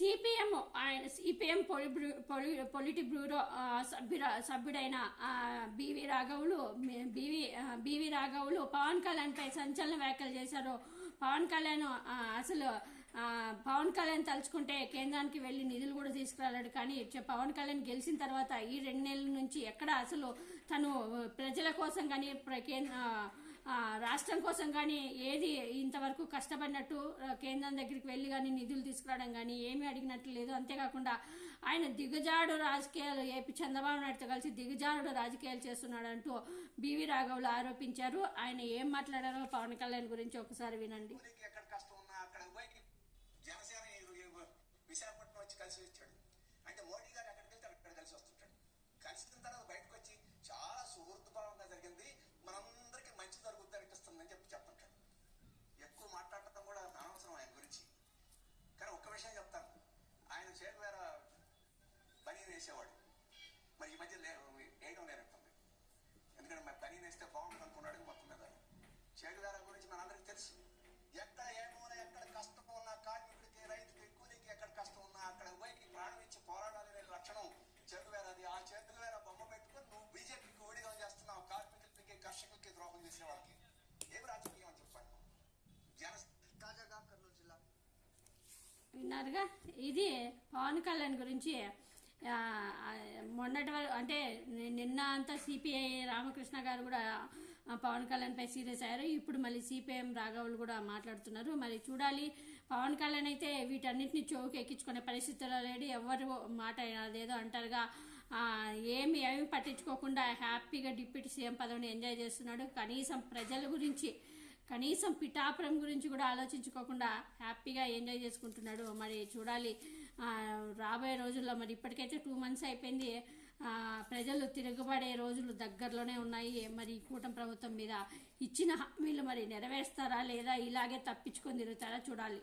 CPM ఆయన CPM politburo సభ్యుడైన BV రాఘవులు పవన్ కళ్యాణ్ పై సంచలన వ్యాఖ్యలు చేశారు. పవన్ కళ్యాణ్ అసలు పవన్ కళ్యాణ్ తలుచుకుంటే కేంద్రానికి వెళ్లి నిధులు కూడా తీసుకురాలేడు. కానీ పవన్ కళ్యాణ్ గెలిచిన తర్వాత ఈ 2 నెలల నుంచి ఎక్కడ అసలు తను ప్రజల కోసం కానీ రాష్ట్రం కోసం కానీ ఏది ఇంతవరకు కష్టపడినట్టు కేంద్రం దగ్గరికి వెళ్ళి కానీ నిధులు తీసుకురావడం కానీ ఏమీ అడిగినట్లు లేదు. అంతేకాకుండా ఆయన దిగజాడు రాజకీయాలు ఏపీ చంద్రబాబు నాయుడుతో కలిసి దిగజాడు రాజకీయాలు చేస్తున్నాడంటూ బివి రాఘవులు ఆరోపించారు. ఆయన ఏం మాట్లాడారో పవన్ కళ్యాణ్ గురించి ఒకసారి వినండి. విశాఖపట్నం వచ్చి కలిసి వచ్చాడు అంటే మోడీ గారు ఎక్కడికి వెళ్తే అక్కడ కలిసి వస్తుంటాడు. కలిసిన తర్వాత బయటకు వచ్చి చాలా సుహృద్భావంగా జరిగింది, మనందరికి మంచి జరుగుతుంది అనిపిస్తుందని చెప్తుంటాడు. ఎక్కువ మాట్లాడటం కూడా అనవసరం ఆయన గురించి. కానీ ఒక్క విషయం చెప్తాను, ఆయన చేరువేర పని వేసేవాడు, మరి ఈ మధ్య వేయడం లేనట్టుంది. ఎందుకంటే మరి పని వేస్తే బాగుంటుంది అనుకున్నాడు. మొత్తం మీద చేరువేర గురించి మనందరికి తెలుసు. ఎక్కడ ఏమోనా ఎక్కడ కష్టం ఉన్నా కార్మికుడికి రైతుకి కూలికి ఎక్కడ కష్టం ఉన్నా అక్కడ పోయి ప్రాణం ఇచ్చి పోరాడాలనే లక్షణం చేతువేరది. ఆ చేతువేర బొమ్మ పెట్టుకుని నువ్వు బీజేపీకి ఓడిగా చేస్తున్నావు, కార్మికులకి కర్షకులకి ద్రోహం చేసే వాళ్ళకి ఏమి రాజకీయం అని చెప్పాను. తాజాగా కర్నూలు జిల్లా విన్నారుగా, ఇది పవన్ కళ్యాణ్ గురించి మొన్నటి వరకు అంటే నిన్న అంతా సిపిఐ రామకృష్ణ గారు కూడా పవన్ కళ్యాణ్ పై సీరియస్ అయ్యారు. ఇప్పుడు మళ్ళీ సిపిఎం రాఘవులు కూడా మాట్లాడుతున్నారు. మరి చూడాలి. పవన్ కళ్యాణ్ అయితే వీటన్నిటిని చౌకి ఎక్కించుకునే పరిస్థితుల్లో లేడు. ఎవరు మాట అదేదో అంటారుగా, ఏమి పట్టించుకోకుండా హ్యాపీగా డిప్యూటీ సీఎం పదవిని ఎంజాయ్ చేస్తున్నాడు. కనీసం ప్రజల గురించి, కనీసం పిఠాపురం గురించి కూడా ఆలోచించుకోకుండా హ్యాపీగా ఎంజాయ్ చేసుకుంటున్నాడు. మరి చూడాలి రాబోయే రోజుల్లో. మరి ఇప్పటికైతే 2 months అయిపోయింది. ప్రజలు తిరగబడే రోజులు దగ్గరలోనే ఉన్నాయి. మరి కూటమి ప్రభుత్వం మీద ఇచ్చిన హామీలు మరి నెరవేరుస్తారా లేదా ఇలాగే తప్పించుకొని తిరుగుతారా చూడాలి.